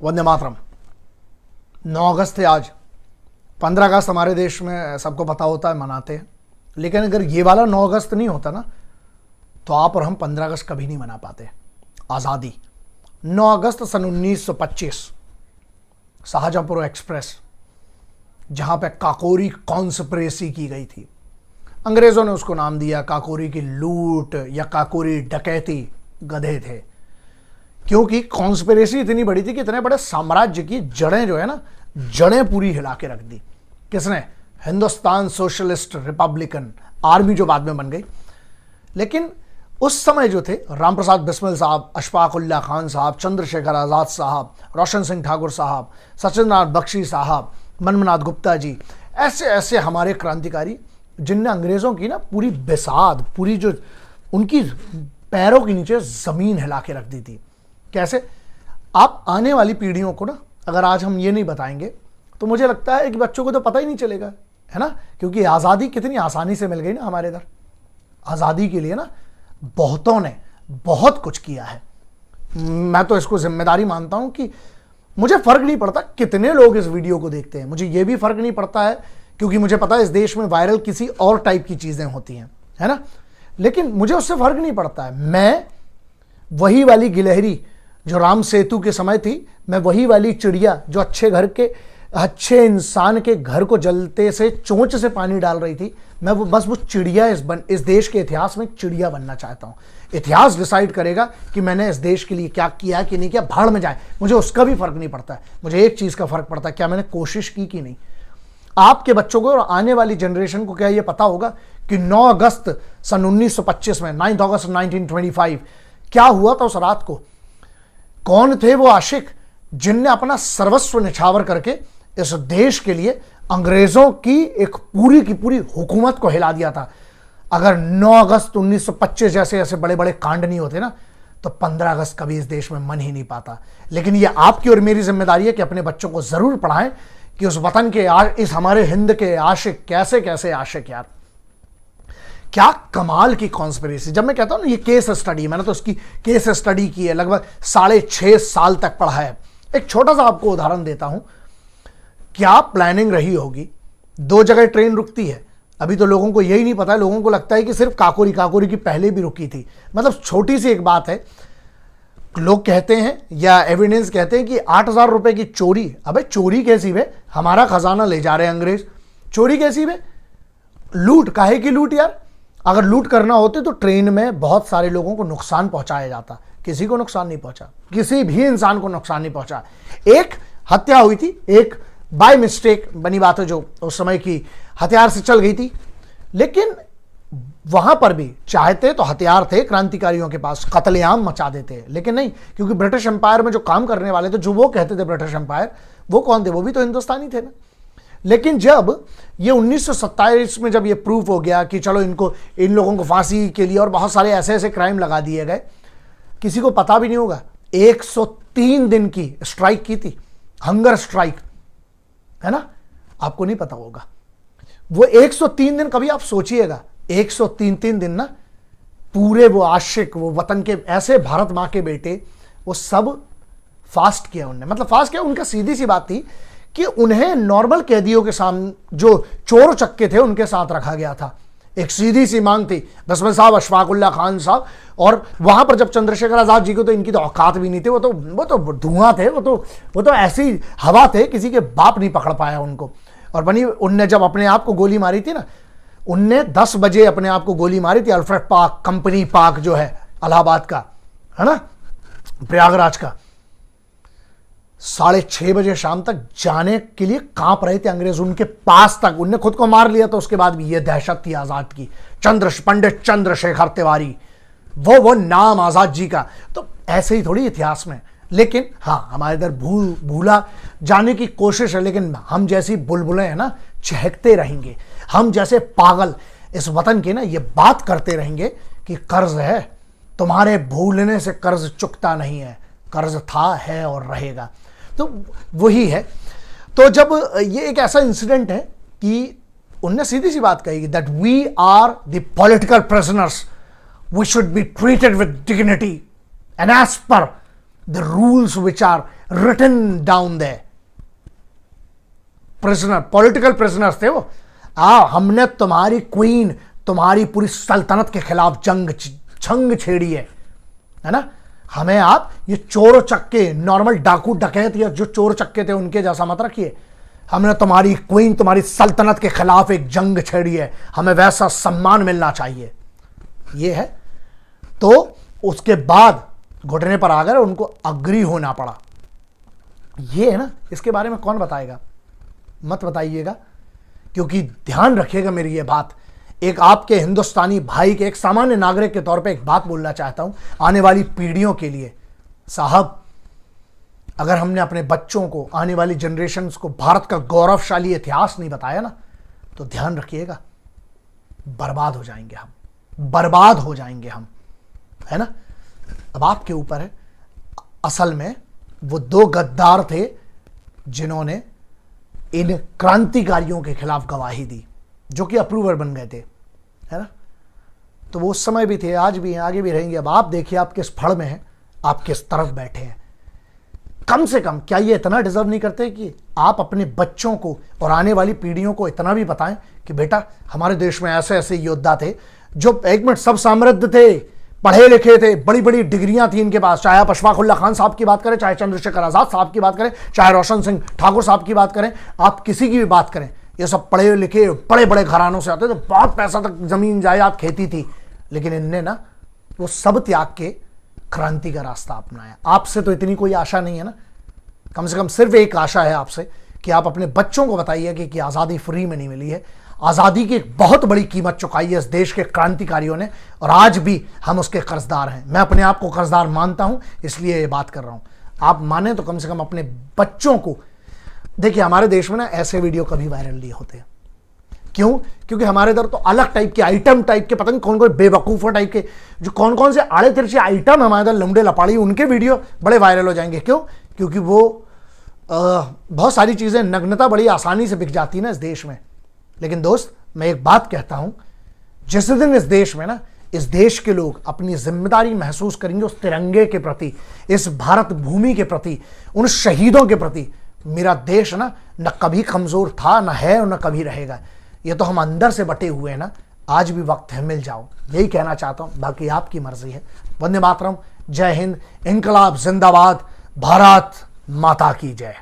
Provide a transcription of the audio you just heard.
वंदे मातरम। 9 अगस्त है आज। 15 अगस्त हमारे देश में सबको पता होता है, मनाते हैं। लेकिन अगर ये वाला 9 अगस्त नहीं होता ना, तो आप और हम 15 अगस्त कभी नहीं मना पाते। आज़ादी 9 अगस्त सन 1925, शाहजहांपुर एक्सप्रेस, जहां पे काकोरी कॉन्स्पिरेसी की गई थी। अंग्रेजों ने उसको नाम दिया काकोरी की लूट या काकोरी डकैती। गधे थे, क्योंकि कॉन्स्पिरेसी इतनी बड़ी थी कि इतने बड़े साम्राज्य की जड़ें जो है ना, जड़ें पूरी हिला के रख दी। किसने? हिंदुस्तान सोशलिस्ट रिपब्लिकन आर्मी, जो बाद में बन गई। लेकिन उस समय जो थे, राम प्रसाद बिस्मिल साहब, अशफाक उल्लाह खान साहब, चंद्रशेखर आज़ाद साहब, रोशन सिंह ठाकुर साहब, सचिंद्रनाथ बख्शी साहब, मनमनाथ गुप्ता जी, ऐसे ऐसे हमारे क्रांतिकारी, जिनने अंग्रेज़ों की ना पूरी बिसात, पूरी जो उनकी पैरों के नीचे ज़मीन हिला के रख दी थी। कैसे? आप आने वाली पीढ़ियों को ना, अगर आज हम ये नहीं बताएंगे तो मुझे लगता है कि बच्चों को तो पता ही नहीं चलेगा, है ना। क्योंकि आज़ादी कितनी आसानी से मिल गई ना हमारे इधर। आज़ादी के लिए ना बहुतों ने बहुत कुछ किया है। मैं तो इसको जिम्मेदारी मानता हूं कि मुझे फर्क नहीं पड़ता कितने लोग इस वीडियो को देखते हैं। मुझे ये भी फर्क नहीं पड़ता है, क्योंकि मुझे पता है इस देश में वायरल किसी और टाइप की चीज़ें होती हैं, है ना। लेकिन मुझे उससे फर्क नहीं पड़ता है। मैं वही वाली गिलहरी जो राम सेतु के समय थी, मैं वही वाली चिड़िया जो अच्छे इंसान के घर को जलते से चोंच से पानी डाल रही थी, मैं वो चिड़िया इस देश के इतिहास में चिड़िया बनना चाहता हूं। इतिहास डिसाइड करेगा कि मैंने इस देश के लिए क्या किया कि नहीं किया, भाड़ में जाए, मुझे उसका भी फर्क नहीं पड़ता है। मुझे एक चीज का फर्क पड़ता है, क्या मैंने कोशिश की कि नहीं। आपके बच्चों को और आने वाली जनरेशन को क्या ये पता होगा कि 9 अगस्त सन 1925 में, 9 अगस्त 1925 क्या हुआ था उस रात को? कौन थे वो आशिक जिनने अपना सर्वस्व निछावर करके इस देश के लिए अंग्रेजों की एक पूरी की पूरी हुकूमत को हिला दिया था। अगर 9 अगस्त 1925 जैसे ऐसे बड़े बड़े कांड नहीं होते ना, तो 15 अगस्त कभी इस देश में मन ही नहीं पाता। लेकिन ये आपकी और मेरी जिम्मेदारी है कि अपने बच्चों को जरूर पढ़ाएं कि उस वतन के, इस हमारे हिंद के आशिक कैसे कैसे आशिक, यार क्या कमाल की कॉन्स्पिरेसी। जब मैं कहता हूं ना ये केस स्टडी, मैंने तो उसकी केस स्टडी की है, लगभग 6.5 साल तक पढ़ा है। एक छोटा सा आपको उदाहरण देता हूं। क्या प्लानिंग रही होगी? 2 जगह ट्रेन रुकती है। अभी तो लोगों को यही नहीं पता है, लोगों को लगता है कि सिर्फ काकोरी की पहले भी रुकी थी। मतलब छोटी सी एक बात है, लोग कहते हैं या एविडेंस कहते हैं कि 8,000 रुपए की चोरी। अबे चोरी कैसी वे? हमारा खजाना ले जा रहे हैं अंग्रेज, चोरी कैसी वे? लूट, काहे की लूट यार? अगर लूट करना होते तो ट्रेन में बहुत सारे लोगों को नुकसान पहुंचाया जाता। किसी को नुकसान नहीं पहुंचा, किसी भी इंसान को नुकसान नहीं पहुंचा। एक हत्या हुई थी, एक बाय मिस्टेक बनी बात है, जो उस समय की हथियार से चल गई थी। लेकिन वहां पर भी चाहते तो हथियार थे क्रांतिकारियों के पास, कत्लेआम मचा देते। लेकिन नहीं, क्योंकि ब्रिटिश एम्पायर में जो काम करने वाले थे, जो वो कहते थे ब्रिटिश एम्पायर, वो कौन थे? वो भी तो हिंदुस्तानी थे ना। लेकिन जब ये 1927 में जब ये प्रूफ हो गया कि चलो इन लोगों को फांसी के लिए और बहुत सारे ऐसे ऐसे क्राइम लगा दिए गए, किसी को पता भी नहीं होगा 103 दिन की स्ट्राइक की थी, हंगर स्ट्राइक, है ना। आपको नहीं पता होगा वो 103 दिन। कभी आप सोचिएगा 103 दिन ना, पूरे वो आशिक, वो वतन के ऐसे भारत मां के बेटे, वो सब फास्ट किया उनने। मतलब फास्ट किया, उनका सीधी सी बात थी कि उन्हें नॉर्मल कैदियों के सामने, जो चोर चक्के थे, उनके साथ रखा गया था। एक सीधी सी मांग थी, बिस्मिल साहब, अशफाक उल्लाह खान साहब। और वहां पर जब चंद्रशेखर आजाद जी को, तो इनकी तो औकात भी नहीं थी, वो तो धुआं थे, वो तो ऐसी हवा थे, किसी के बाप नहीं पकड़ पाया उनको। और बनी उनने जब अपने आप को गोली मारी थी ना, उनने 10 बजे अपने आप को गोली मारी थी। अल्फ्रेड पार्क, कंपनी पार्क जो है इलाहाबाद का, है ना, प्रयागराज का। 6:30 बजे शाम तक जाने के लिए कांप रहे थे अंग्रेज उनके पास तक। उनने खुद को मार लिया, तो उसके बाद भी ये दहशत थी आजाद की। पंडित चंद्रशेखर तिवारी, वो नाम आजाद जी का। तो ऐसे ही थोड़ी इतिहास में। लेकिन हाँ, हमारे इधर भूला जाने की कोशिश है। लेकिन हम जैसी बुलबुलें हैं ना, चहकते रहेंगे। हम जैसे पागल इस वतन के ना ये बात करते रहेंगे कि कर्ज है, तुम्हारे भूलने से कर्ज चुकता नहीं है, कर्ज था, है और रहेगा। तो वही है। तो जब ये एक ऐसा इंसिडेंट है कि उनने सीधी सी बात कही that we are the political prisoners, we should be treated with dignity and as per the rules which are written down the prisoner, political prisoners थे वो। हमने तुम्हारी क्वीन, तुम्हारी पूरी सल्तनत के खिलाफ जंग छेड़ी है ना। हमें आप ये चोर चक्के, नॉर्मल डाकू डकैत या जो चोर चक्के थे उनके जैसा मत रखिए। हमने तुम्हारी क्वीन, तुम्हारी सल्तनत के खिलाफ एक जंग छेड़ी है, हमें वैसा सम्मान मिलना चाहिए, ये है। तो उसके बाद घुटने पर आकर उनको अग्री होना पड़ा। ये है ना, इसके बारे में कौन बताएगा? मत बताइएगा, क्योंकि ध्यान रखिएगा मेरी ये बात। एक आपके हिंदुस्तानी भाई के, एक सामान्य नागरिक के तौर पे एक बात बोलना चाहता हूं आने वाली पीढ़ियों के लिए। साहब, अगर हमने अपने बच्चों को, आने वाली जनरेशन्स को भारत का गौरवशाली इतिहास नहीं बताया ना, तो ध्यान रखिएगा, बर्बाद हो जाएंगे हम, बर्बाद हो जाएंगे हम, है ना। अब आपके ऊपर है। असल में वो दो गद्दार थे जिन्होंने इन क्रांतिकारियों के खिलाफ गवाही दी, जो कि अप्रूवर बन गए थे, है ना। तो वो उस समय भी थे, आज भी हैं, आगे भी रहेंगे। अब आप देखिए आप किस फड़ में हैं, आप किस तरफ बैठे हैं। कम से कम क्या ये इतना डिजर्व नहीं करते कि आप अपने बच्चों को और आने वाली पीढ़ियों को इतना भी बताएं कि बेटा हमारे देश में ऐसे ऐसे योद्धा थे जो, एक मिनट, सब समृद्ध थे, पढ़े लिखे थे, बड़ी बड़ी डिग्रियां थी इनके पास। चाहे आप अशफाक उल्लाह खान साहब की बात करें, चाहे चंद्रशेखर आजाद साहब की बात करें, चाहे रोशन सिंह ठाकुर साहब की बात करें, आप किसी की भी बात करें, ये सब पढ़े लिखे बड़े बड़े घरानों से आते थे, बहुत पैसा तक, जमीन जायदाद, खेती थी। लेकिन इनने ना वो सब त्याग के क्रांति का रास्ता अपनाया। आपसे तो इतनी कोई आशा नहीं है ना, कम से कम सिर्फ एक आशा है आपसे कि आप अपने बच्चों को बताइए कि आज़ादी फ्री में नहीं मिली है। आज़ादी की एक बहुत बड़ी कीमत चुकाई है इस देश के क्रांतिकारियों ने, और आज भी हम उसके कर्जदार हैं। मैं अपने आप को कर्जदार मानता हूं, इसलिए ये बात कर रहा हूं। आप माने तो कम से कम अपने बच्चों को देखिए। हमारे देश में ना ऐसे वीडियो कभी वायरल नहीं होते। क्यों? क्योंकि हमारे इधर तो अलग टाइप के आइटम, टाइप के, पता नहीं कौन कौन बेवकूफ़ों टाइप के, जो कौन कौन से आड़े तिरछे आइटम हमारे इधर, लुमड़े लपाड़ी, उनके वीडियो बड़े वायरल हो जाएंगे। क्यों? क्योंकि वो बहुत सारी चीज़ें, नग्नता बड़ी आसानी से बिक जाती है ना इस देश में। लेकिन दोस्त, मैं एक बात कहता हूं, जिस दिन इस देश में ना, इस देश के लोग अपनी जिम्मेदारी महसूस करेंगे उस तिरंगे के प्रति, इस भारत भूमि के प्रति, उन शहीदों के प्रति, मेरा देश ना न कभी कमजोर था, न है और न कभी रहेगा। ये तो हम अंदर से बटे हुए हैं ना। आज भी वक्त है, मिल जाओ, यही कहना चाहता हूं। बाकी आपकी मर्जी है। वंदे मातरम, जय हिंद, इनकलाब जिंदाबाद, भारत माता की जय।